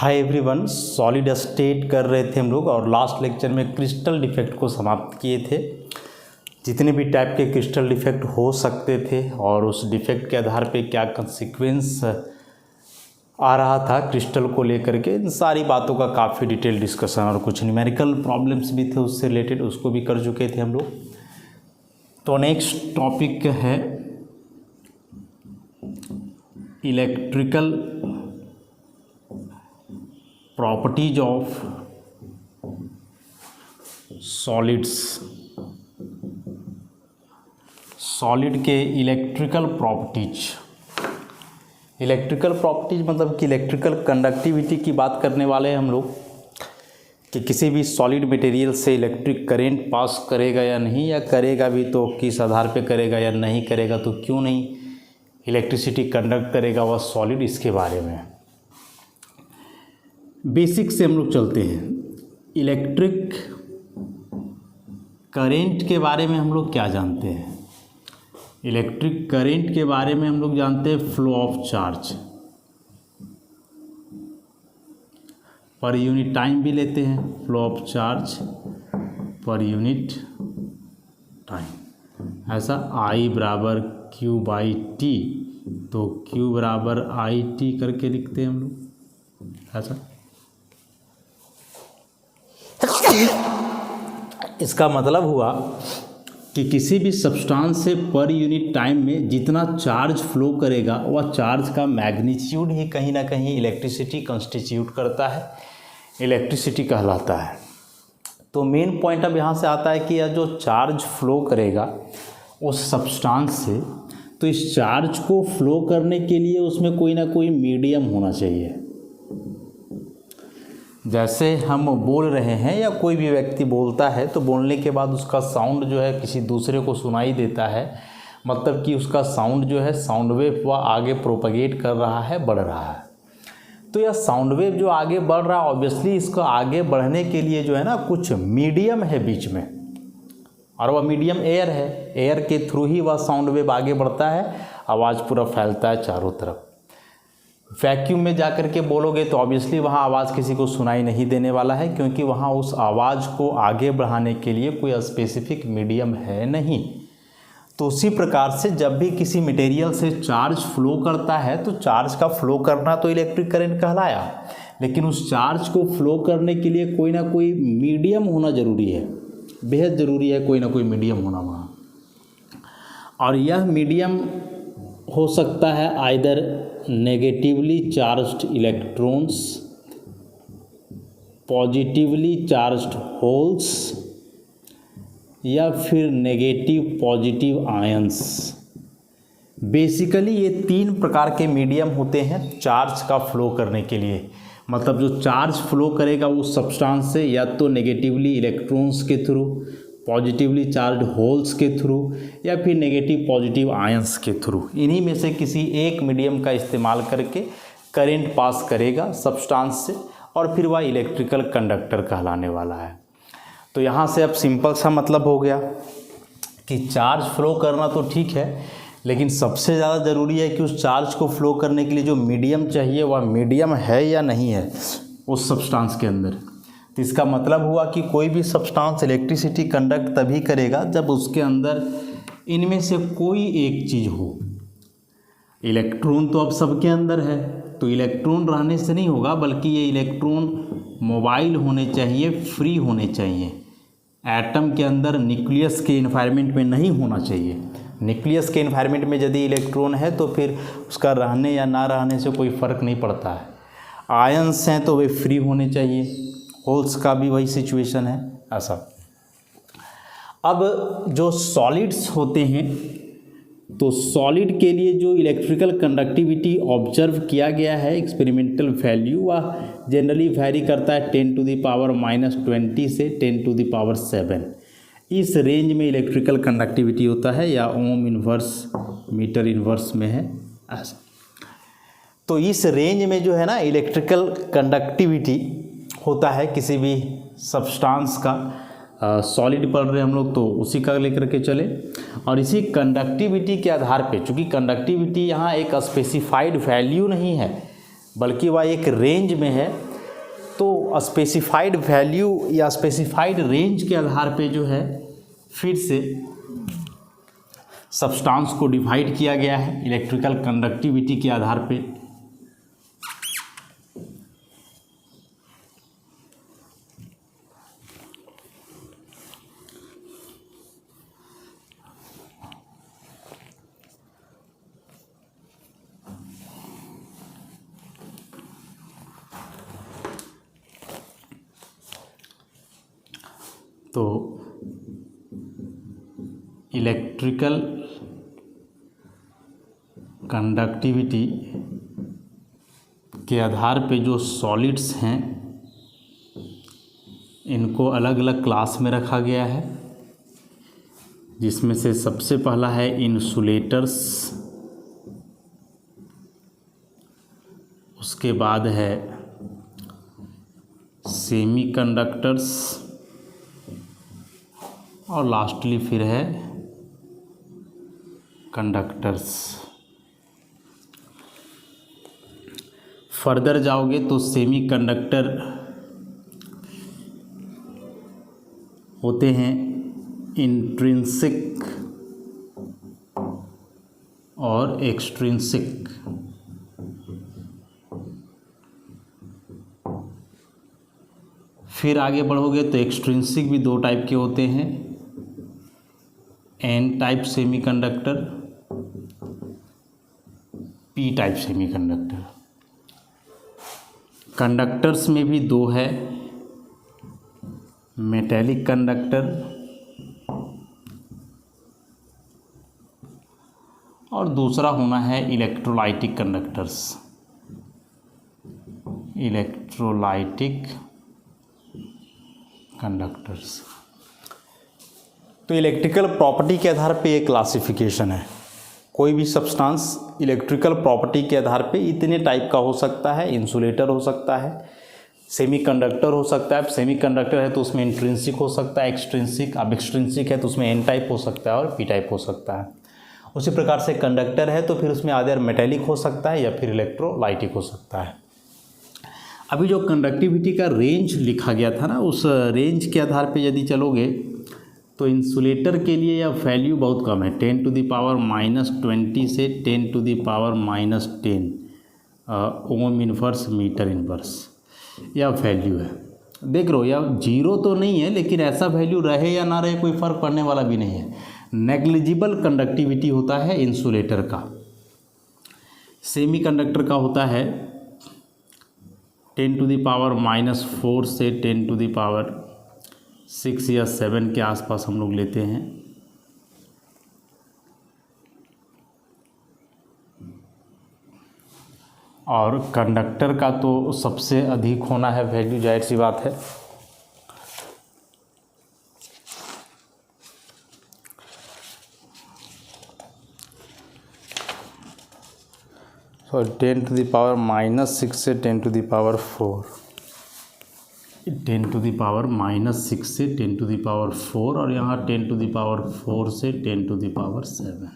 Hi everyone, solid state कर रहे थे हम लोग और लास्ट लेक्चर में क्रिस्टल डिफेक्ट को समाप्त किए थे। जितने भी टाइप के क्रिस्टल डिफेक्ट हो सकते थे और उस डिफेक्ट के आधार पे क्या कंसिक्वेंस आ रहा था क्रिस्टल को लेकर के, इन सारी बातों का काफ़ी डिटेल डिस्कशन और कुछ न्यूमेरिकल प्रॉब्लम्स भी थे उससे रिलेटेड, उसको भी कर चुके थे हम लोग। तो नेक्स्ट टॉपिक है electrical properties of solids. Solid के इलेक्ट्रिकल प्रॉपर्टीज मतलब कि इलेक्ट्रिकल कंडक्टिविटी की बात करने वाले हैं हम लोग कि किसी भी सॉलिड मटेरियल से इलेक्ट्रिक करंट पास करेगा या नहीं, या करेगा भी तो किस आधार पे करेगा, या नहीं करेगा तो क्यों नहीं इलेक्ट्रिसिटी कंडक्ट करेगा वह सॉलिड, इसके बारे में बेसिक से हम लोग चलते हैं। इलेक्ट्रिक करंट के बारे में हम लोग क्या जानते हैं? इलेक्ट्रिक करंट के बारे में हम लोग जानते हैं flow of charge per unit time भी लेते हैं, flow of charge per unit time. ऐसा I बराबर Q बाई टी, तो Q बराबर आई टी करके लिखते हैं हम लोग ऐसा। इसका मतलब हुआ कि किसी भी सब्सटेंस से पर यूनिट टाइम में जितना चार्ज फ्लो करेगा वह चार्ज का मैग्नीट्यूड ही कहीं ना कहीं इलेक्ट्रिसिटी कंस्टिट्यूट करता है, इलेक्ट्रिसिटी कहलाता है। तो मेन पॉइंट अब यहाँ से आता है कि यह जो चार्ज फ्लो करेगा उस सब्सटेंस से, तो इस चार्ज को फ्लो करने के लिए उसमें कोई ना कोई मीडियम होना चाहिए। जैसे हम बोल रहे हैं या कोई भी व्यक्ति बोलता है तो बोलने के बाद उसका साउंड जो है किसी दूसरे को सुनाई देता है, मतलब कि उसका साउंड जो है साउंड वेव वह आगे प्रोपगेट कर रहा है, बढ़ रहा है। तो यह साउंड वेव जो आगे बढ़ रहा है, ऑब्वियसली इसको आगे बढ़ने के लिए जो है ना कुछ मीडियम है बीच में, और वह मीडियम एयर है। एयर के थ्रू ही वह साउंड वेव आगे बढ़ता है, आवाज़ पूरा फैलता है चारों तरफ। वैक्यूम में जाकर के बोलोगे तो ऑब्वियसली वहाँ आवाज़ किसी को सुनाई नहीं देने वाला है, क्योंकि वहाँ उस आवाज़ को आगे बढ़ाने के लिए कोई स्पेसिफिक मीडियम है नहीं। तो उसी प्रकार से जब भी किसी मटेरियल से चार्ज फ्लो करता है तो चार्ज का फ्लो करना तो इलेक्ट्रिक करंट कहलाया, लेकिन उस चार्ज को फ्लो करने के लिए कोई ना कोई मीडियम होना ज़रूरी है, बेहद ज़रूरी है कोई ना कोई मीडियम होना वहाँ। और यह मीडियम हो सकता है either negatively charged electrons, positively charged holes, या फिर नेगेटिव पॉजिटिव आयंस। बेसिकली ये तीन प्रकार के मीडियम होते हैं चार्ज का फ्लो करने के लिए। मतलब जो चार्ज फ्लो करेगा उस सब्सटेंस से या तो नेगेटिवली इलेक्ट्रॉन्स के थ्रू, पॉजिटिवली चार्ज होल्स के थ्रू, या फिर नेगेटिव पॉजिटिव आयंस के थ्रू। इन्हीं में से किसी एक मीडियम का इस्तेमाल करके करंट पास करेगा सब्सटेंस से, और फिर वह इलेक्ट्रिकल कंडक्टर कहलाने वाला है। तो यहाँ से अब सिंपल सा मतलब हो गया कि चार्ज फ्लो करना तो ठीक है, लेकिन सबसे ज़्यादा ज़रूरी है कि उस चार्ज को फ्लो करने के लिए जो मीडियम चाहिए वह मीडियम है या नहीं है उस सब्सटेंस के अंदर। तो इसका मतलब हुआ कि कोई भी सब्सटेंस इलेक्ट्रिसिटी कंडक्ट तभी करेगा जब उसके अंदर इनमें से कोई एक चीज़ हो। इलेक्ट्रॉन तो अब सबके अंदर है, तो इलेक्ट्रॉन रहने से नहीं होगा, बल्कि ये इलेक्ट्रॉन मोबाइल होने चाहिए, फ्री होने चाहिए। एटम के अंदर न्यूक्लियस के एनवायरनमेंट में नहीं होना चाहिए। न्यूक्लियस के एनवायरनमेंट में यदि इलेक्ट्रॉन है तो फिर उसका रहने या ना रहने से कोई फ़र्क नहीं पड़ता है। आयंस हैं तो वे फ्री होने चाहिए, होल्स का भी वही सिचुएशन है ऐसा। अब जो सॉलिड्स होते हैं, तो सॉलिड के लिए जो इलेक्ट्रिकल कंडक्टिविटी ऑब्जर्व किया गया है एक्सपेरिमेंटल वैल्यू, वह जनरली वैरी करता है 10⁻⁻20 से 10⁻7। इस रेंज में इलेक्ट्रिकल कंडक्टिविटी होता है, या ओम इन्वर्स मीटर इन्वर्स में है ऐसा। तो इस रेंज में जो है ना इलेक्ट्रिकल कंडक्टिविटी होता है किसी भी सब्सटेंस का। सॉलिड पढ़ रहे हम लोग तो उसी का लेकर के चले, और इसी कंडक्टिविटी के आधार पे, चूँकि कंडक्टिविटी यहाँ एक स्पेसिफाइड वैल्यू नहीं है बल्कि वह एक रेंज में है, तो स्पेसिफाइड वैल्यू या स्पेसिफाइड रेंज के आधार पे जो है फिर से सब्सटेंस को डिवाइड किया गया है इलेक्ट्रिकल कंडक्टिविटी के आधार पे। तो इलेक्ट्रिकल कंडक्टिविटी के आधार पे जो सॉलिड्स हैं इनको अलग अलग क्लास में रखा गया है, जिसमें से सबसे पहला है इंसुलेटर्स, उसके बाद है सेमीकंडक्टर्स और लास्टली फिर है कंडक्टर्स। फर्दर जाओगे तो सेमीकंडक्टर होते हैं इंट्रिंसिक और एक्सट्रिंसिक। फिर आगे बढ़ोगे तो एक्सट्रिंसिक भी दो टाइप के होते हैं, N type semiconductor, P type semiconductor. Conductors में भी दो है, मेटेलिक कंडक्टर और दूसरा होना है इलेक्ट्रोलाइटिक कंडक्टर्स, इलेक्ट्रोलाइटिक कंडक्टर्स। तो इलेक्ट्रिकल प्रॉपर्टी के आधार पे एक क्लासिफिकेशन है। कोई भी सब्सटेंस इलेक्ट्रिकल प्रॉपर्टी के आधार पे इतने टाइप का हो सकता है, इंसुलेटर हो सकता है, सेमीकंडक्टर हो सकता है। सेमीकंडक्टर है तो उसमें इंट्रिंसिक हो सकता है, एक्सट्रिंसिक। अब एक्सट्रिंसिक है तो उसमें एन टाइप हो सकता है और पी टाइप हो सकता है। उसी प्रकार से कंडक्टर है तो फिर उसमें आधर मेटेलिक हो सकता है या फिर इलेक्ट्रोलाइटिक हो सकता है। अभी जो कंडक्टिविटी का रेंज लिखा गया था ना, उस रेंज के आधार पे यदि चलोगे तो इंसुलेटर के लिए यह वैल्यू बहुत कम है, 10⁻⁻20 से 10⁻⁻10 ओम इन्वर्स मीटर इन्वर्स यह वैल्यू है। देख लो यह जीरो तो नहीं है, लेकिन ऐसा वैल्यू रहे या ना रहे कोई फ़र्क पड़ने वाला भी नहीं है। नेग्लिजिबल कंडक्टिविटी होता है इंसुलेटर का। सेमीकंडक्टर का होता है 10⁻⁻4 से 10⁻6 या 7 के आसपास हम लोग लेते हैं। और कंडक्टर का तो सबसे अधिक होना है वैल्यू, जाहिर सी बात है। सॉरी 10⁻⁻6 से 10⁻4, 10⁻⁻6 से 10⁻4 और यहाँ 10⁻4 से 10⁻7।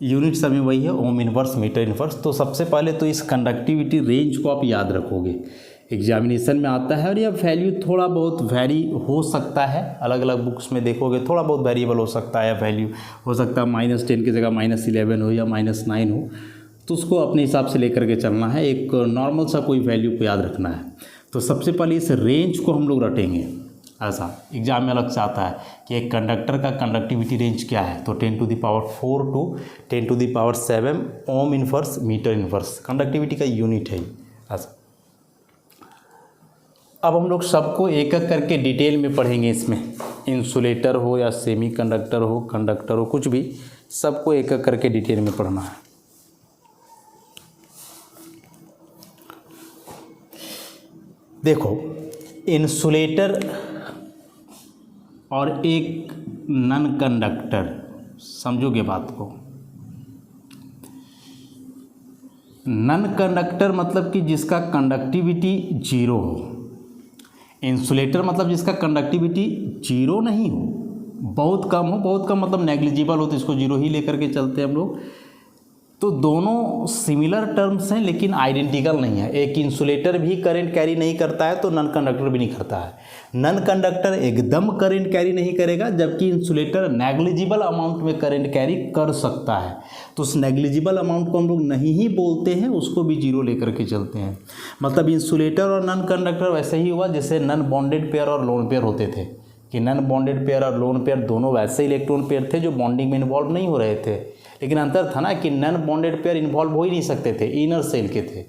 यूनिट समय वही है, ओम इन्वर्स मीटर इन्वर्स। तो सबसे पहले तो इस कंडक्टिविटी रेंज को आप याद रखोगे, एग्जामिनेशन में आता है। और यह वैल्यू थोड़ा बहुत वैरी हो सकता है, अलग अलग बुक्स में देखोगे थोड़ा बहुत वेरिएबल हो सकता है। वैल्यू हो सकता है -10 की जगह -11 हो या -9 हो, तो उसको अपने हिसाब से लेकर के चलना है। एक नॉर्मल सा कोई वैल्यू को याद रखना है। तो सबसे पहले इस रेंज को हम लोग रटेंगे। ऐसा एग्जाम में अलग से आता है कि एक कंडक्टर का कंडक्टिविटी रेंज क्या है, तो 10⁻4 to 10⁻7 ohm inverse metre inverse conductivity का यूनिट है ऐसा। अब हम लोग सबको एक एक करके डिटेल में पढ़ेंगे इसमें, इंसुलेटर हो या सेमीकंडक्टर हो, कंडक्टर हो, कुछ भी, सबको एक एक करके डिटेल में पढ़ना है। देखो इंसुलेटर और एक नन कंडक्टर, समझोगे बात को। नन कंडक्टर मतलब कि जिसका कंडक्टिविटी जीरो हो, इंसुलेटर मतलब जिसका कंडक्टिविटी जीरो नहीं हो, बहुत कम हो। बहुत कम मतलब नेग्लिजिबल हो, तो इसको जीरो ही लेकर के चलते हैं हम लोग। तो दोनों सिमिलर टर्म्स हैं लेकिन आइडेंटिकल नहीं है। एक इंसुलेटर भी करंट कैरी नहीं करता है तो नन कंडक्टर भी नहीं करता है। नन कंडक्टर एकदम करंट कैरी नहीं करेगा, जबकि इंसुलेटर नेग्लिजिबल अमाउंट में करंट कैरी कर सकता है। तो उस नेग्लिजिबल अमाउंट को हम लोग नहीं ही बोलते हैं, उसको भी जीरो लेकर के चलते हैं। मतलब इंसुलेटर और नन कंडक्टर वैसे ही हुआ जैसे नन बॉन्डेड पेयर और लोन पेयर होते थे, कि नन बॉन्डेड पेयर और लोन पेयर दोनों वैसे इलेक्ट्रॉन पेयर थे जो बॉन्डिंग में इन्वॉल्व नहीं हो रहे थे, लेकिन अंतर था ना कि नन बॉन्डेड पेयर इन्वॉल्व हो ही नहीं सकते थे, इनर सेल के थे,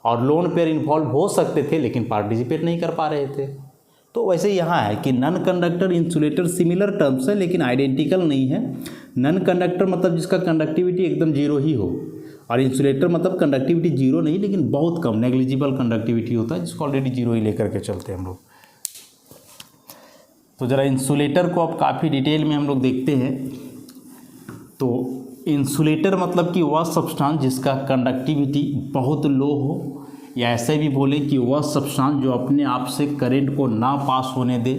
और लोन पेयर इन्वॉल्व हो सकते थे लेकिन पार्टिसिपेट नहीं कर पा रहे थे। तो वैसे यहाँ है कि non conductor insulator similar terms है लेकिन आइडेंटिकल नहीं है। नन कंडक्टर मतलब जिसका कंडक्टिविटी एकदम जीरो ही हो, और इंसुलेटर मतलब कंडक्टिविटी जीरो नहीं लेकिन बहुत कम नेग्लिजिबल कंडक्टिविटी होता है, जिसको ऑलरेडी जीरो ही लेकर के चलते हैं हम लोग। तो ज़रा इंसुलेटर को अब काफ़ी डिटेल में हम लोग देखते हैं। तो इंसुलेटर मतलब कि वह सब्सटेंस जिसका कंडक्टिविटी बहुत लो हो, या ऐसे भी बोले कि वह सब्सटेंस जो अपने आप से करंट को ना पास होने दे,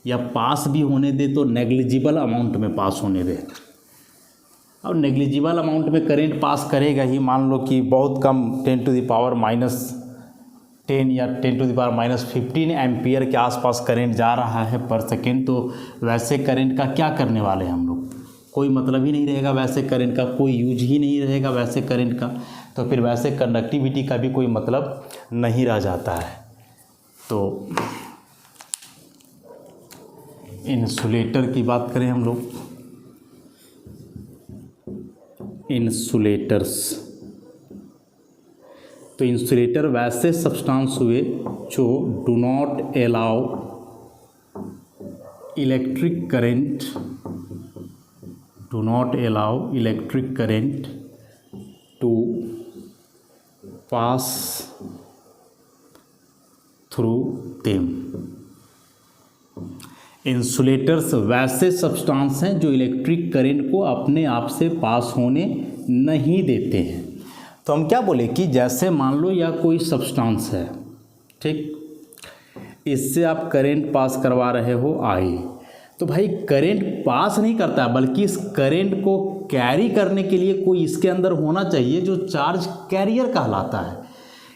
या पास भी होने दे तो नेग्लिजिबल अमाउंट में पास होने दे। अब नेग्लिजिबल अमाउंट में करंट पास करेगा ही, मान लो कि बहुत कम 10⁻⁻10 या 10⁻⁻15 एम्पियर के आसपास करंट जा रहा है पर सेकेंड, तो वैसे करंट का क्या करने वाले हैं हम लोग? कोई मतलब ही नहीं रहेगा वैसे करंट का, कोई यूज ही नहीं रहेगा वैसे करंट का, तो फिर वैसे कंडक्टिविटी का भी कोई मतलब नहीं रह जाता है। तो इंसुलेटर की बात करें हम लोग, इंसुलेटर्स, तो इंसुलेटर वैसे सब्सटेंस हुए जो do not allow electric current, do not allow electric current to pass through them। Insulators वैसे सब्सटेंस हैं जो इलेक्ट्रिक करंट को अपने आप से पास होने नहीं देते हैं। तो हम क्या बोले कि जैसे मान लो या कोई सब्सटेंस है, ठीक, इससे आप करंट पास करवा रहे हो आई, तो भाई करंट पास नहीं करता है बल्कि इस करंट को कैरी करने के लिए कोई इसके अंदर होना चाहिए जो चार्ज कैरियर कहलाता है।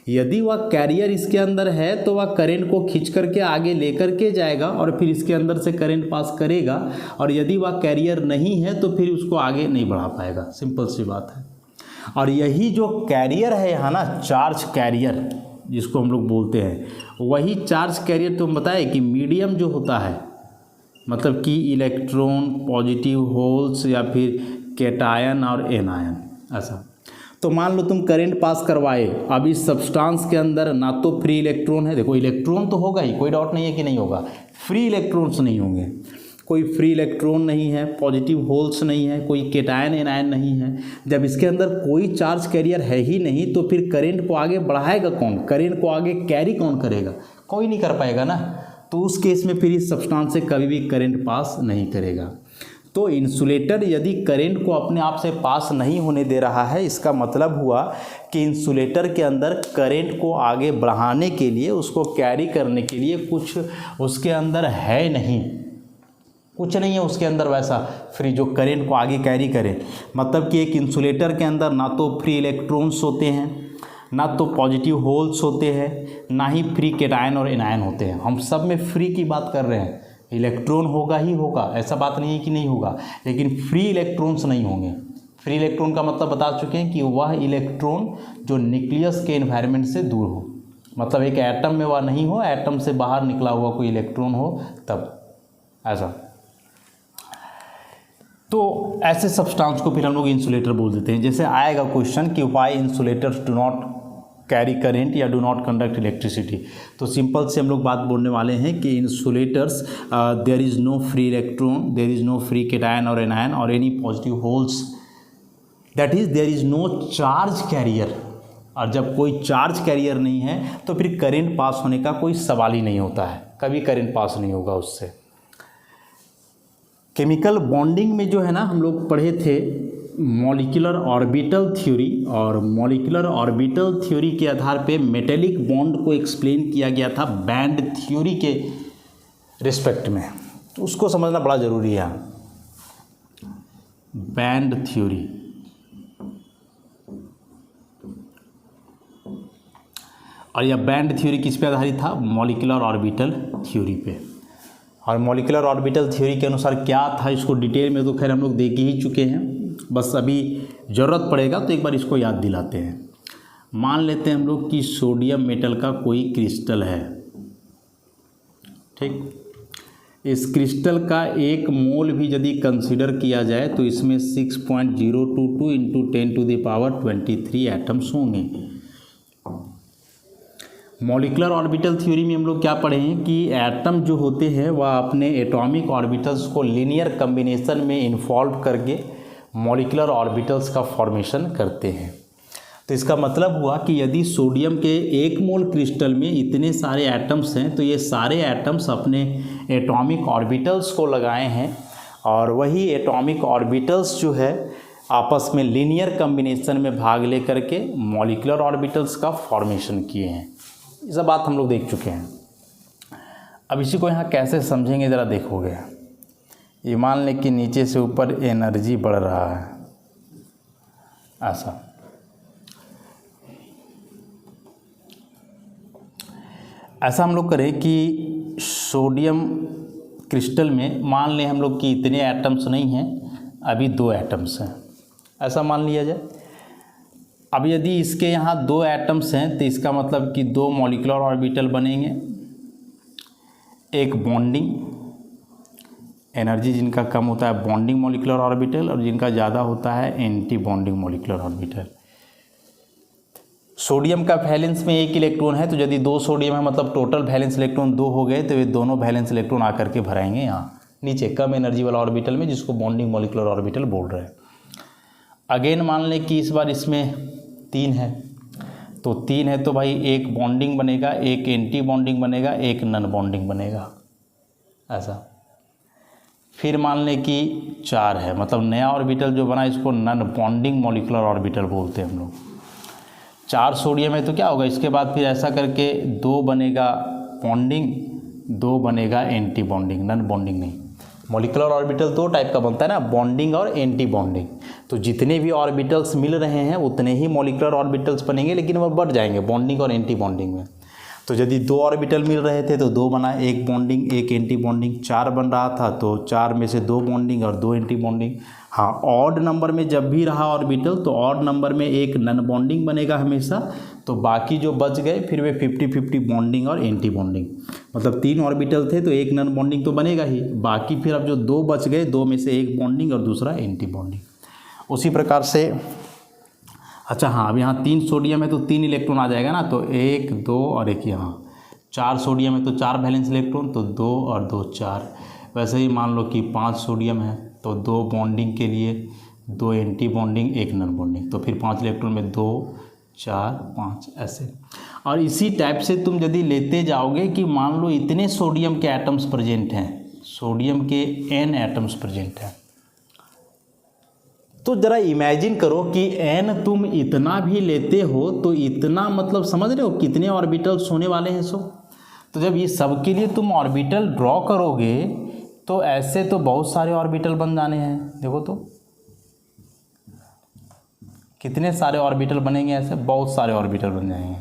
यदि वह कैरियर इसके अंदर है तो वह करंट को खींच करके आगे लेकर के जाएगा और फिर इसके अंदर से करंट पास करेगा, और यदि वह कैरियर नहीं है तो फिर उसको आगे नहीं बढ़ा पाएगा। सिंपल सी बात है। और यही जो कैरियर है यहाँ ना, चार्ज कैरियर जिसको हम लोग बोलते हैं, वही चार्ज कैरियर तुम बताए कि मीडियम जो होता है, मतलब कि इलेक्ट्रॉन, पॉजिटिव होल्स या फिर कैटायन और एनायन, ऐसा। तो मान लो तुम करंट पास करवाए, अब इस सब्सटेंस के अंदर ना तो फ्री इलेक्ट्रॉन है, देखो इलेक्ट्रॉन तो होगा ही, कोई डाउट नहीं है कि नहीं होगा, फ्री इलेक्ट्रॉन्स नहीं होंगे, कोई फ्री इलेक्ट्रॉन नहीं है, पॉजिटिव होल्स नहीं है, कोई कैटायन एनायन नहीं है। जब इसके अंदर कोई चार्ज कैरियर है ही नहीं तो फिर करंट को आगे बढ़ाएगा कौन? करंट को आगे कैरी कौन करेगा? कोई नहीं कर पाएगा ना। तो उस केस में फिर इस सब्सटेंस से कभी भी करंट पास नहीं करेगा। तो इंसुलेटर यदि करंट को अपने आप से पास नहीं होने दे रहा है, इसका मतलब हुआ कि इंसुलेटर के अंदर करंट को आगे बढ़ाने के लिए, उसको कैरी करने के लिए कुछ उसके अंदर है नहीं, कुछ नहीं है उसके अंदर वैसा फ्री जो करंट को आगे कैरी करे। मतलब कि एक इंसुलेटर के अंदर ना तो फ्री इलेक्ट्रॉन्स होते हैं, ना तो पॉजिटिव होल्स होते हैं, ना ही फ्री कैटायन और एनायन होते हैं। हम सब में फ्री की बात कर रहे हैं, इलेक्ट्रॉन होगा ही होगा, ऐसा बात नहीं है कि नहीं होगा, लेकिन फ्री इलेक्ट्रॉन्स नहीं होंगे। फ्री इलेक्ट्रॉन का मतलब बता चुके हैं कि वह इलेक्ट्रॉन जो न्यूक्लियस के एनवायरनमेंट से दूर हो, मतलब एक एटम में वह नहीं हो, एटम से बाहर निकला हुआ कोई इलेक्ट्रॉन हो तब, ऐसा। तो ऐसे सब्सटेंस को फिर हम लोग इंसुलेटर बोल देते हैं। जैसे आएगा क्वेश्चन कि why insulators do not carry current या डू नॉट कंडक्ट इलेक्ट्रिसिटी, तो सिंपल से हम लोग बात बोलने वाले हैं कि insulators there is no free electron, there is no free cation और एनायन और any positive holes, that is there is no charge carrier. और जब कोई चार्ज कैरियर नहीं है तो फिर करंट पास होने का कोई सवाल ही नहीं होता है, कभी करंट पास नहीं होगा उससे। केमिकल बॉन्डिंग में जो है ना, हम लोग पढ़े थे मॉलिक्यूलर ऑर्बिटल थ्योरी, और मॉलिक्यूलर ऑर्बिटल थ्योरी के आधार पे मेटेलिक बॉन्ड को एक्सप्लेन किया गया था बैंड थ्योरी के रिस्पेक्ट में, तो उसको समझना बड़ा ज़रूरी है। बैंड थ्योरी, और यह बैंड थ्योरी किस पे आधारित था? मॉलिक्यूलर ऑर्बिटल थ्योरी पे। और मॉलिक्यूलर ऑर्बिटल थ्योरी के अनुसार क्या था इसको डिटेल में तो खैर हम लोग देख ही चुके हैं, बस अभी ज़रूरत पड़ेगा तो एक बार इसको याद दिलाते हैं। मान लेते हैं हम लोग कि सोडियम मेटल का कोई क्रिस्टल है, ठीक। इस क्रिस्टल का एक मोल भी यदि कंसीडर किया जाए तो इसमें 6.022 इंटू 10⁻23 एटम्स होंगे। मॉलिक्यूलर ऑर्बिटल थ्योरी में हम लोग क्या पढ़े हैं कि एटम जो होते हैं वह अपने एटॉमिक ऑर्बिटल्स को लीनियर कम्बिनेशन में इन्वॉल्व करके मॉलिक्यूलर ऑर्बिटल्स का फॉर्मेशन करते हैं। तो इसका मतलब हुआ कि यदि सोडियम के एक मोल क्रिस्टल में इतने सारे एटम्स हैं तो ये सारे एटम्स अपने एटॉमिक ऑर्बिटल्स को लगाए हैं और वही एटॉमिक ऑर्बिटल्स जो है आपस में लीनियर कम्बिनेशन में भाग ले करके मॉलिक्यूलर ऑर्बिटल्स का फॉर्मेशन किए हैं। ये सब बात हम लोग देख चुके हैं। अब इसी को यहाँ कैसे समझेंगे ज़रा देखोगे। ये मान लें कि नीचे से ऊपर एनर्जी बढ़ रहा है, ऐसा हम लोग करें कि सोडियम क्रिस्टल में मान लें हम लोग कि इतने एटम्स नहीं हैं, अभी 2 एटम्स हैं, ऐसा मान लिया जाए। अब यदि इसके यहाँ 2 एटम्स हैं तो इसका मतलब कि 2 मॉलिक्यूलर ऑर्बिटल बनेंगे, एक बॉन्डिंग एनर्जी जिनका कम होता है बॉन्डिंग मॉलिक्यूलर ऑर्बिटल और जिनका ज़्यादा होता है anti bonding molecular orbital. Sodium का वैलेंस में 1 इलेक्ट्रॉन है तो यदि 2 सोडियम है मतलब टोटल वैलेंस इलेक्ट्रॉन 2 हो गए तो ये दोनों वैलेंस इलेक्ट्रॉन आकर के भराएंगे यहाँ नीचे कम एनर्जी वाला ऑर्बिटल में, जिसको बॉन्डिंग मॉलिक्यूलर ऑर्बिटल बोल रहे हैं। अगेन मान लें कि इस बार इसमें 3 है, तो 3 है तो भाई एक बॉन्डिंग बनेगा, एक एंटी बॉन्डिंग बनेगा, एक नन बॉन्डिंग बनेगा, ऐसा। फिर मान लें कि 4 है, मतलब नया ऑर्बिटल जो बना इसको नन बॉन्डिंग मॉलिक्यूलर ऑर्बिटल बोलते हैं हम लोग। 4 सोडियम है तो क्या होगा, इसके बाद फिर ऐसा करके 2 बनेगा बॉन्डिंग, 2 बनेगा एंटी बॉन्डिंग, नन बॉन्डिंग नहीं। मॉलिक्यूलर ऑर्बिटल 2 टाइप का बनता है ना, बॉन्डिंग और एंटी बॉन्डिंग। तो जितने भी ऑर्बिटल्स मिल रहे हैं उतने ही मॉलिक्यूलर ऑर्बिटल्स बनेंगे, लेकिन वो बढ़ जाएंगे बॉन्डिंग और एंटी बॉन्डिंग में। तो यदि 2 ऑर्बिटल मिल रहे थे तो 2 बना, एक बॉन्डिंग एक एंटी बॉन्डिंग। 4 बन रहा था तो 4 में से 2 बॉन्डिंग और 2 एंटी बॉन्डिंग। हाँ, ऑड नंबर में जब भी रहा ऑर्बिटल तो ऑड नंबर में एक नन बॉन्डिंग बनेगा हमेशा, तो बाकी जो बच गए फिर वे 50-50 बॉन्डिंग और एंटी बॉन्डिंग। मतलब 3 ऑर्बिटल थे तो एक नन बॉन्डिंग तो बनेगा ही, बाकी फिर अब जो 2 बच गए 2 में से एक बॉन्डिंग और दूसरा एंटी बॉन्डिंग। उसी प्रकार से अच्छा हाँ, अब यहाँ 3 सोडियम है तो 3 इलेक्ट्रॉन आ जाएगा ना, तो 1 2 और एक यहाँ। 4 सोडियम है तो 4 वैलेंस इलेक्ट्रॉन, तो 2 और 2 4। वैसे ही मान लो कि 5 सोडियम है तो 2 बॉन्डिंग के लिए, 2 एंटी बॉन्डिंग, एक नन बॉन्डिंग, तो फिर 5 इलेक्ट्रॉन में 2 4 5 ऐसे। और इसी टाइप से तुम यदि लेते जाओगे कि मान लो इतने सोडियम के एटम्स प्रेजेंट हैं, सोडियम के n एटम्स प्रेजेंट हैं, तो ज़रा इमेजिन करो कि n तुम इतना भी लेते हो तो इतना मतलब समझ रहे हो कितने ऑर्बिटल्स होने वाले हैं सो। तो जब ये सब के लिए तुम ऑर्बिटल ड्रॉ करोगे तो ऐसे तो बहुत सारे ऑर्बिटल बन जाने हैं। देखो तो कितने सारे ऑर्बिटल बनेंगे, ऐसे बहुत सारे ऑर्बिटल बन जाएंगे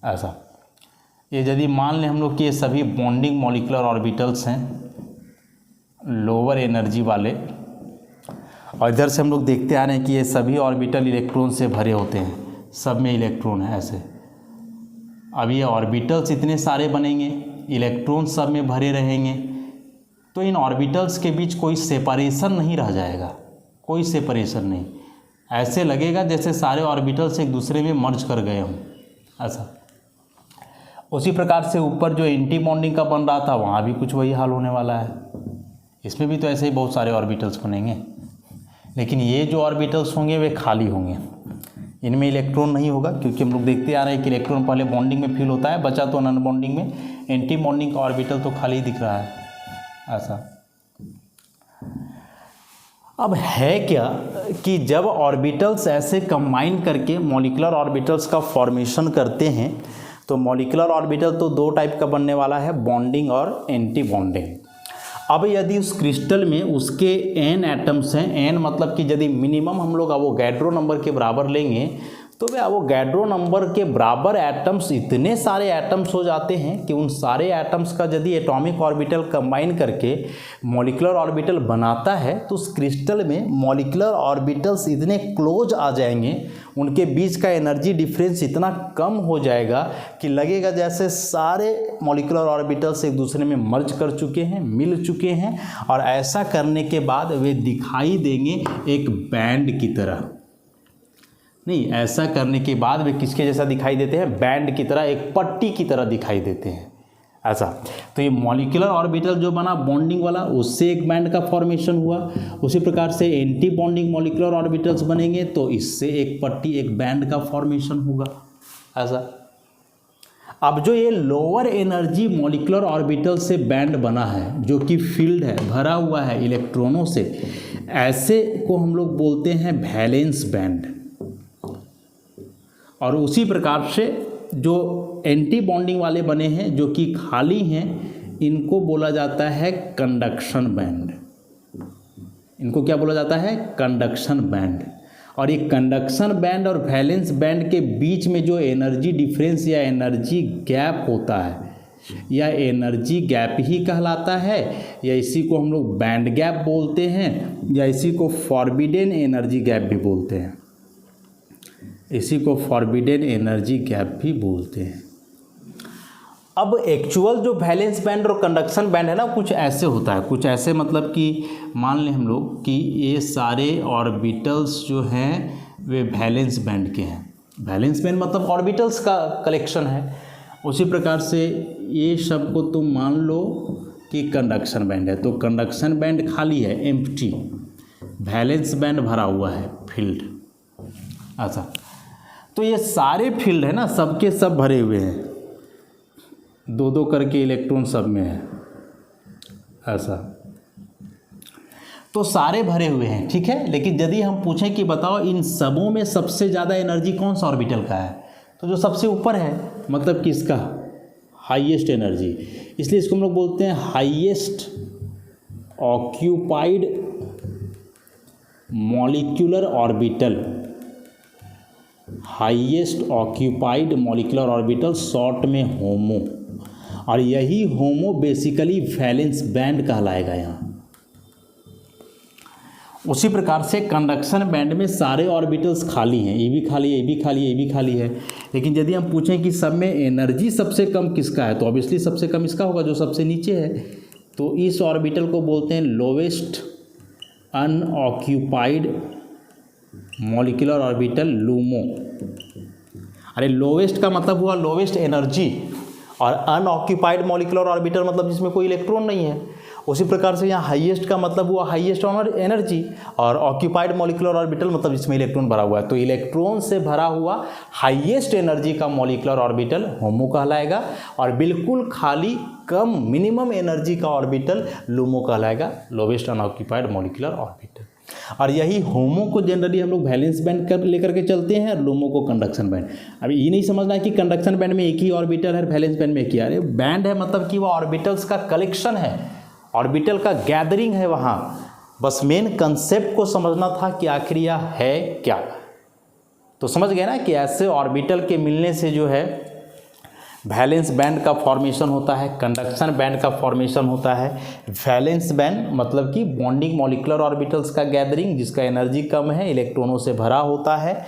ऐसा। ये यदि मान लें हम लोग कि ये सभी बॉन्डिंग मॉलिक्यूलर ऑर्बिटल्स हैं लोअर एनर्जी वाले, और इधर से हम लोग देखते आ रहे हैं कि ये सभी ऑर्बिटल इलेक्ट्रॉन से भरे होते हैं, सब में इलेक्ट्रॉन है ऐसे। अब ये ऑर्बिटल्स इतने सारे बनेंगे, इलेक्ट्रॉन सब में भरे रहेंगे, तो इन ऑर्बिटल्स के बीच कोई सेपरेशन नहीं रह जाएगा, कोई सेपरेशन नहीं। ऐसे लगेगा जैसे सारे ऑर्बिटल्स एक दूसरे में मर्ज कर गए हों ऐसा। उसी प्रकार से ऊपर जो एंटी बॉन्डिंग का बन रहा था वहाँ भी कुछ वही हाल होने वाला है। इसमें भी तो ऐसे ही बहुत सारे ऑर्बिटल्स बनेंगे, लेकिन ये जो ऑर्बिटल्स होंगे वे खाली होंगे, इनमें इलेक्ट्रॉन नहीं होगा, क्योंकि हम लोग देखते आ रहे हैं कि इलेक्ट्रॉन पहले बॉन्डिंग में फिल होता है, बचा तो नॉन बॉन्डिंग में। एंटी बॉन्डिंग का ऑर्बिटल तो खाली दिख रहा है ऐसा। अब है क्या कि जब ऑर्बिटल्स ऐसे कंबाइन करके मॉलिक्यूलर ऑर्बिटल्स का फॉर्मेशन करते हैं तो मॉलिक्यूलर ऑर्बिटल तो 2 टाइप का बनने वाला है, बॉन्डिंग और एंटी बॉन्डिंग। अब यदि उस क्रिस्टल में उसके n एटम्स हैं, n मतलब कि यदि मिनिमम हम लोग अवोगाड्रो नंबर के बराबर लेंगे तो भैया वो गैड्रो नंबर के बराबर एटम्स, इतने सारे एटम्स हो जाते हैं कि उन सारे एटम्स का यदि एटॉमिक ऑर्बिटल कंबाइन करके मॉलिक्यूलर ऑर्बिटल बनाता है तो उस क्रिस्टल में मॉलिक्यूलर ऑर्बिटल्स इतने क्लोज आ जाएंगे, उनके बीच का एनर्जी डिफरेंस इतना कम हो जाएगा कि लगेगा जैसे सारे मॉलिक्यूलर ऑर्बिटल्स एक दूसरे में मर्ज कर चुके हैं, मिल चुके हैं। और ऐसा करने के बाद वे दिखाई देंगे एक बैंड की तरह। नहीं, ऐसा करने के बाद वे किसके जैसा दिखाई देते हैं? बैंड की तरह, एक पट्टी की तरह दिखाई देते हैं ऐसा। तो ये मॉलिक्यूलर ऑर्बिटल जो बना बॉन्डिंग वाला, उससे एक बैंड का फॉर्मेशन हुआ। उसी प्रकार से एंटी बॉन्डिंग मॉलिक्यूलर ऑर्बिटल्स बनेंगे तो इससे एक पट्टी, एक बैंड का फॉर्मेशन होगा ऐसा। अब जो ये लोअर एनर्जी मॉलिक्यूलर ऑर्बिटल से बैंड बना है, जो कि फील्ड है, भरा हुआ है इलेक्ट्रॉनों से, ऐसे को हम लोग बोलते हैं वैलेंस बैंड। और उसी प्रकार से जो एंटी बॉन्डिंग वाले बने हैं, जो कि खाली हैं, इनको बोला जाता है कंडक्शन बैंड। इनको क्या बोला जाता है? Conduction band. और ये कंडक्शन बैंड और वैलेंस बैंड के बीच में जो एनर्जी डिफरेंस या एनर्जी गैप होता है, या एनर्जी गैप ही कहलाता है, या इसी को हम लोग बैंड गैप बोलते हैं, या इसी को फॉरबिडेन एनर्जी गैप भी बोलते हैं। इसी को फॉरबिडेन एनर्जी गैप भी बोलते हैं। अब एक्चुअल जो वैलेंस बैंड और कंडक्शन बैंड है ना, कुछ ऐसे होता है, कुछ ऐसे मतलब कि मान लें हम लोग कि ये सारे ऑर्बिटल्स जो हैं वे वैलेंस बैंड के हैं। वैलेंस बैंड मतलब ऑर्बिटल्स का कलेक्शन है। उसी प्रकार से ये सब को तुम मान लो कि कंडक्शन बैंड है, तो कंडक्शन बैंड खाली है, एम्प्टी। वैलेंस बैंड भरा हुआ है, फील्ड ऐसा। तो ये सारे फील्ड है ना, सबके सब भरे हुए हैं, दो दो करके इलेक्ट्रॉन सब में है ऐसा। तो सारे भरे हुए हैं, ठीक है। लेकिन यदि हम पूछें कि बताओ इन सबों में सबसे ज़्यादा एनर्जी कौन सा ऑर्बिटल का है, तो जो सबसे ऊपर है, मतलब किसका? Highest energy. इसलिए इसको हम लोग बोलते हैं highest occupied molecular orbital. Highest occupied molecular orbital, short में होमो। और यही होमो बेसिकली वैलेंस बैंड कहलाएगा यहाँ। उसी प्रकार से कंडक्शन बैंड में सारे ऑर्बिटल्स खाली हैं, ये भी खाली है, ये भी खाली है, ये भी खाली है। लेकिन यदि हम पूछें कि सब में एनर्जी सबसे कम किसका है, तो ऑब्वियसली सबसे कम इसका होगा जो सबसे नीचे है। तो इस ऑर्बिटल को बोलते हैं lowest unoccupied molecular orbital, LUMO. अरे लोवेस्ट का मतलब हुआ लोवेस्ट एनर्जी, और अनऑक्यूपाइड मॉलिक्यूलर ऑर्बिटल मतलब जिसमें कोई इलेक्ट्रॉन नहीं है। उसी प्रकार से यहाँ हाईएस्ट का मतलब हुआ हाईएस्ट एनर्जी, और ऑक्यूपाइड मॉलिक्यूलर ऑर्बिटल मतलब जिसमें इलेक्ट्रॉन भरा हुआ है। तो इलेक्ट्रॉन से भरा हुआ हाईएस्ट एनर्जी का मॉलिक्यूलर ऑर्बिटल होमो कहलाएगा, और बिल्कुल खाली कम मिनिमम एनर्जी का ऑर्बिटल लूमो कहलाएगा, लोवेस्ट अनऑक्यूपाइड मॉलिक्यूलर ऑर्बिटल। और यही होमो को जनरली हम लोग वैलेंस बैंड कर लेकर के चलते हैं, और लूमो को कंडक्शन बैंड। अब ये नहीं समझना है कि कंडक्शन बैंड में एक ही ऑर्बिटल है, वैलेंस बैंड में एक ही। अरे बैंड है मतलब कि वो ऑर्बिटल्स का कलेक्शन है, ऑर्बिटल का गैदरिंग है वहाँ। बस मेन कंसेप्ट को समझना था कि आखिर यह है क्या। तो समझ गए ना कि ऐसे ऑर्बिटल के मिलने से जो है वैलेंस बैंड का फॉर्मेशन होता है, कंडक्शन बैंड का फॉर्मेशन होता है। वैलेंस बैंड मतलब कि बॉन्डिंग मॉलिक्यूलर ऑर्बिटल्स का गैदरिंग, जिसका एनर्जी कम है, इलेक्ट्रॉनों से भरा होता है।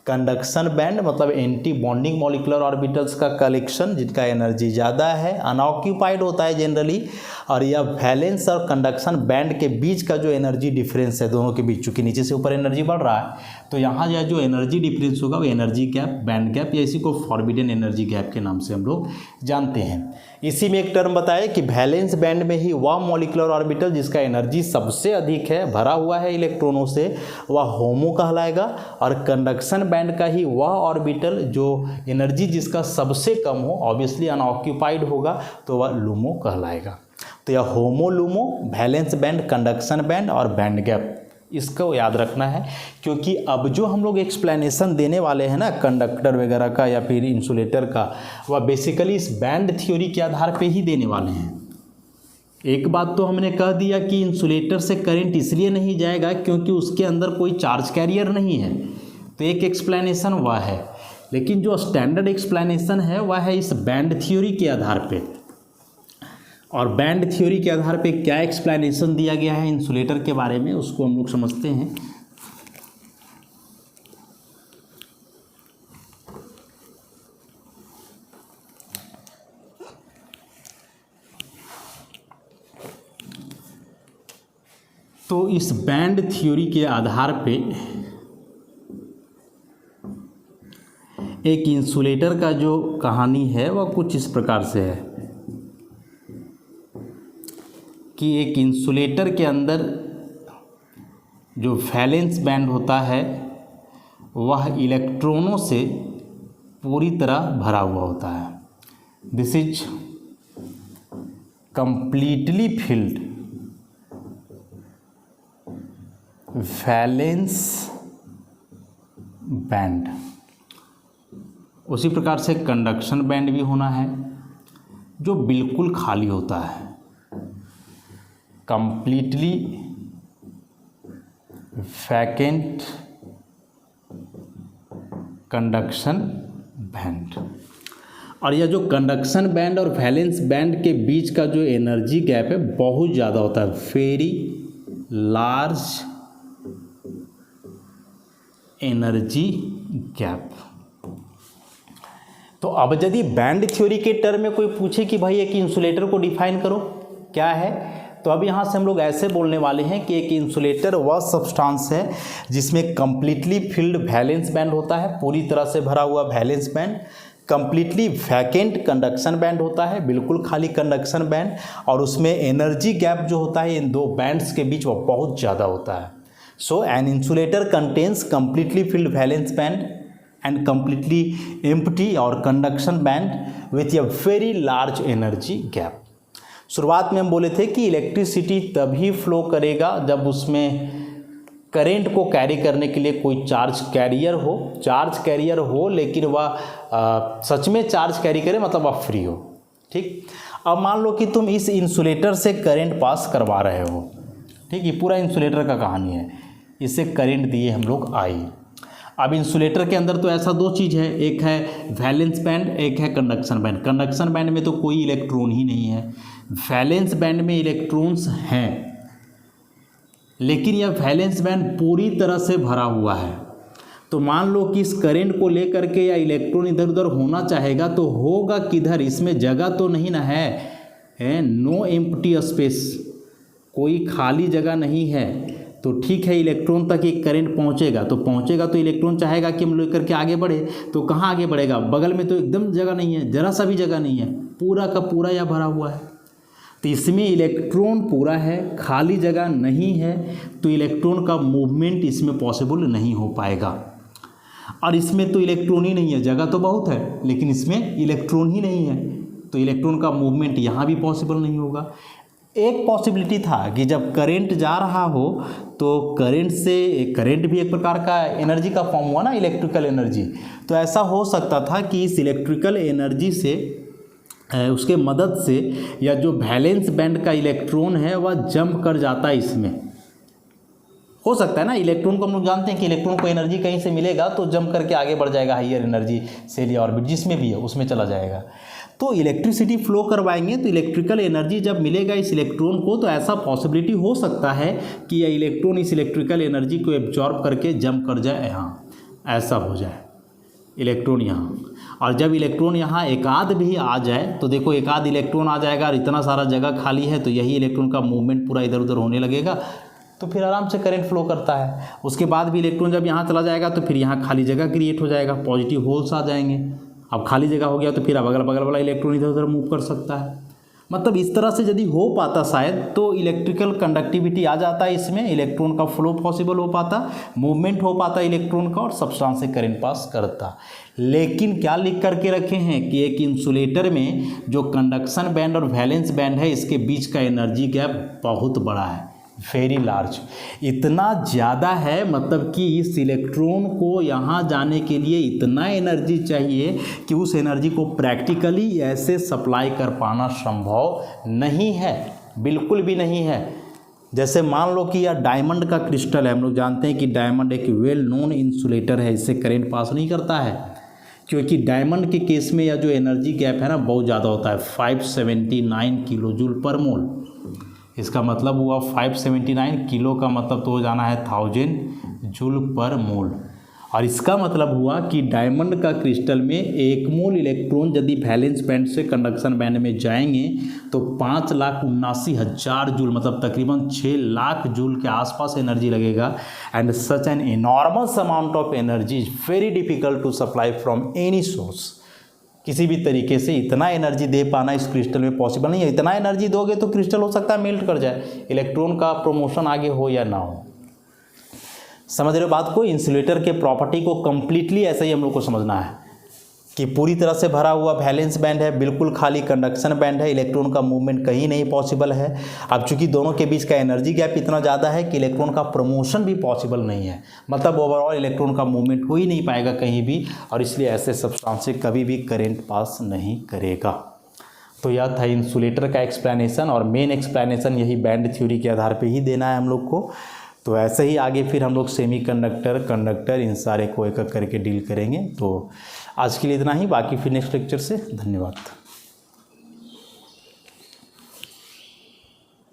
कंडक्शन बैंड मतलब एंटी बॉन्डिंग मॉलिक्यूलर ऑर्बिटल्स का कलेक्शन, जिनका एनर्जी ज़्यादा है, अनऑक्यूपाइड होता है जनरली। और यह वैलेंस और कंडक्शन बैंड के बीच का जो एनर्जी डिफरेंस है दोनों के बीच, चूँकि नीचे से ऊपर एनर्जी बढ़ रहा है, तो यहाँ जो एनर्जी डिफरेंस होगा वो एनर्जी गैप, बैंड गैप, या इसी को फॉरबिडन एनर्जी गैप के नाम से हम लोग जानते हैं। इसी में एक टर्म बताया कि वैलेंस बैंड में ही वह मॉलिक्यूलर ऑर्बिटल जिसका एनर्जी सबसे अधिक है, भरा हुआ है इलेक्ट्रॉनों से, वह होमो कहलाएगा। और कंडक्शन बैंड का ही वह ऑर्बिटल जो एनर्जी जिसका सबसे कम हो, ऑब्वियसली अनऑक्यूपाइड होगा, तो वह लूमो कहलाएगा। तो यह HOMO, LUMO, valence band, conduction band और बैंड गैप, इसको याद रखना है। क्योंकि अब जो हम लोग एक्सप्लेनेशन देने वाले हैं ना कंडक्टर वगैरह का या फिर इंसुलेटर का, वह बेसिकली इस बैंड थ्योरी के आधार पे ही देने वाले हैं। एक बात तो हमने कह दिया कि इंसुलेटर से करंट इसलिए नहीं जाएगा क्योंकि उसके अंदर कोई चार्ज कैरियर नहीं है। तो एक एक्सप्लेनेशन वह है, लेकिन जो स्टैंडर्ड एक्सप्लेनेशन है वह है इस बैंड थ्योरी के आधार पे। और बैंड थ्योरी के आधार पे क्या एक्सप्लेनेशन दिया गया है इंसुलेटर के बारे में, उसको हम लोग समझते हैं। तो इस बैंड थ्योरी के आधार पे एक इंसुलेटर का जो कहानी है वह कुछ इस प्रकार से है कि एक इंसुलेटर के अंदर जो वैलेंस बैंड होता है वह इलेक्ट्रॉनों से पूरी तरह भरा हुआ होता है। This is completely filled valence band. उसी प्रकार से कंडक्शन बैंड भी होना है जो बिल्कुल खाली होता है, कंप्लीटली वैकेंट कंडक्शन बैंड। और यह जो कंडक्शन बैंड और वैलेंस बैंड के बीच का जो एनर्जी गैप है बहुत ज़्यादा होता है, वेरी लार्ज एनर्जी गैप। तो अब यदि बैंड थ्योरी के टर्म में कोई पूछे कि भाई एक इंसुलेटर को डिफाइन करो क्या है, तो अब यहाँ से हम लोग ऐसे बोलने वाले हैं कि एक इंसुलेटर वह सब्सटेंस है जिसमें कंप्लीटली फिल्ड वैलेंस बैंड होता है, पूरी तरह से भरा हुआ valence band, completely vacant conduction band होता है, बिल्कुल खाली कंडक्शन बैंड, और उसमें एनर्जी गैप जो होता है इन दो बैंड्स के बीच वह बहुत ज़्यादा होता है। So an insulator contains completely filled valence band and completely empty or conduction band with a very large energy gap। शुरुआत में हम बोले थे कि इलेक्ट्रिसिटी तभी फ्लो करेगा जब उसमें करंट को कैरी करने के लिए कोई चार्ज कैरियर हो लेकिन वह सच में चार्ज कैरी करे, मतलब वह फ्री हो। ठीक, अब मान लो कि तुम इस इंसुलेटर से करंट पास करवा रहे हो। ठीक, ये पूरा इंसुलेटर का कहानी है, इसे करंट दिए हम लोग आई। अब इंसुलेटर के अंदर तो ऐसा दो चीज़ है, एक है वैलेंस बैंड, एक है कंडक्शन बैंड। कंडक्शन बैंड में तो कोई इलेक्ट्रॉन ही नहीं है, वैलेंस बैंड में इलेक्ट्रॉन्स हैं, लेकिन यह वैलेंस बैंड पूरी तरह से भरा हुआ है। तो मान लो कि इस करंट को लेकर के या इलेक्ट्रॉन इधर उधर होना चाहेगा तो होगा किधर, इसमें जगह तो नहीं ना है नो एम्प्टी स्पेस, कोई खाली जगह नहीं है। तो ठीक है, इलेक्ट्रॉन तक एक करंट पहुंचेगा तो इलेक्ट्रॉन चाहेगा कि हम लेकर के आगे बढ़े, तो कहाँ आगे बढ़ेगा, बगल में तो एकदम जगह नहीं है, जरा सा भी जगह नहीं है, पूरा का पूरा यह भरा हुआ है। तो इसमें इलेक्ट्रॉन पूरा है, खाली जगह नहीं है, तो इलेक्ट्रॉन का मूवमेंट इसमें पॉसिबल नहीं हो पाएगा। और इसमें तो इलेक्ट्रॉन ही नहीं है, जगह तो बहुत है लेकिन इसमें इलेक्ट्रॉन ही नहीं है, तो इलेक्ट्रॉन का मूवमेंट यहाँ भी पॉसिबल नहीं होगा। एक पॉसिबिलिटी था कि जब करंट जा रहा हो तो करंट भी एक प्रकार का एनर्जी का फॉर्म हुआ ना, इलेक्ट्रिकल एनर्जी। तो ऐसा हो सकता था कि इस इलेक्ट्रिकल एनर्जी से उसके मदद से या जो वैलेंस बैंड का इलेक्ट्रॉन है वह जंप कर जाता है, इसमें हो सकता है ना। इलेक्ट्रॉन को हम लोग जानते हैं कि इलेक्ट्रॉन को एनर्जी कहीं से मिलेगा तो जंप करके आगे बढ़ जाएगा, हायर एनर्जी सेल या ऑर्बिट जिसमें भी है उसमें चला जाएगा। तो इलेक्ट्रिसिटी फ्लो करवाएंगे तो इलेक्ट्रिकल एनर्जी जब मिलेगा इस इलेक्ट्रॉन को, तो ऐसा पॉसिबिलिटी हो सकता है कि यह इलेक्ट्रॉन इस इलेक्ट्रिकल एनर्जी को एब्जॉर्ब करके जंप कर जाए यहाँ, ऐसा हो जाए इलेक्ट्रॉन यहाँ। और जब इलेक्ट्रॉन यहाँ एकाध भी आ जाए तो देखो एकाध इलेक्ट्रॉन आ जाएगा और इतना सारा जगह खाली है, तो यही इलेक्ट्रॉन का मूवमेंट पूरा इधर उधर होने लगेगा, तो फिर आराम से करंट फ्लो करता है। उसके बाद भी इलेक्ट्रॉन जब यहाँ चला जाएगा तो फिर यहाँ खाली जगह क्रिएट हो जाएगा, पॉजिटिव होल्स आ जाएंगे। अब खाली जगह हो गया तो फिर अब अगल बगल वाला इलेक्ट्रॉन इधर उधर मूव कर सकता है। मतलब इस तरह से यदि हो पाता शायद तो इलेक्ट्रिकल कंडक्टिविटी आ जाता है, इसमें इलेक्ट्रॉन का फ्लो पॉसिबल हो पाता, मूवमेंट हो पाता इलेक्ट्रॉन का और सब्सटेंस से करंट पास करता। लेकिन क्या लिख करके रखे हैं कि एक इंसुलेटर में जो कंडक्शन बैंड और वैलेंस बैंड है इसके बीच का एनर्जी गैप बहुत बड़ा है, वेरी लार्ज, इतना ज़्यादा है मतलब कि इस इलेक्ट्रॉन को यहाँ जाने के लिए इतना एनर्जी चाहिए कि उस एनर्जी को प्रैक्टिकली ऐसे सप्लाई कर पाना संभव नहीं है, बिल्कुल भी नहीं है। जैसे मान लो कि यार डायमंड का क्रिस्टल है, हम लोग जानते हैं कि डायमंड एक वेल नोन इंसुलेटर है, इससे करंट पास नहीं करता है, क्योंकि डायमंड के केस में या जो एनर्जी गैप है ना बहुत ज़्यादा होता है, 579 किलो जूल पर मोल। इसका मतलब हुआ 579 किलो का मतलब तो हो जाना है 1000 जूल पर मोल। और इसका मतलब हुआ कि डायमंड का क्रिस्टल में 1 मोल इलेक्ट्रॉन यदि वैलेंस बैंड से कंडक्शन बैंड में जाएंगे तो 5,79,000 जूल मतलब तकरीबन 6 लाख जूल के आसपास एनर्जी लगेगा। And such an enormous amount of energy is very difficult to supply from any source. किसी भी तरीके से इतना एनर्जी दे पाना इस क्रिस्टल में पॉसिबल नहीं है। इतना एनर्जी दोगे तो क्रिस्टल हो सकता है मेल्ट कर जाए, इलेक्ट्रॉन का प्रमोशन आगे हो या ना हो। समझ रहे हो बात को? इंसुलेटर के प्रॉपर्टी को कंप्लीटली ऐसे ही हम लोग को समझना है कि पूरी तरह से भरा हुआ वैलेंस बैंड है, बिल्कुल खाली कंडक्शन बैंड है, इलेक्ट्रॉन का मूवमेंट कहीं नहीं पॉसिबल है। अब चूंकि दोनों के बीच का एनर्जी गैप इतना ज़्यादा है कि इलेक्ट्रॉन का प्रमोशन भी पॉसिबल नहीं है, मतलब ओवरऑल इलेक्ट्रॉन का मूवमेंट हो ही नहीं पाएगा कहीं भी, और इसलिए ऐसे सब्सटेंस से कभी भी करेंट पास नहीं करेगा। तो यह था इंसुलेटर का एक्सप्लेनेशन, और मेन एक्सप्लेनेशन यही बैंड थ्योरी के आधार पर ही देना है हम लोग को। तो ऐसे ही आगे फिर हम लोग सेमीकंडक्टर, कंडक्टर इन सारे को एक एक करके डील करेंगे। तो आज के लिए इतना ही, बाकी फिर नेक्स्ट लेक्चर से। धन्यवाद।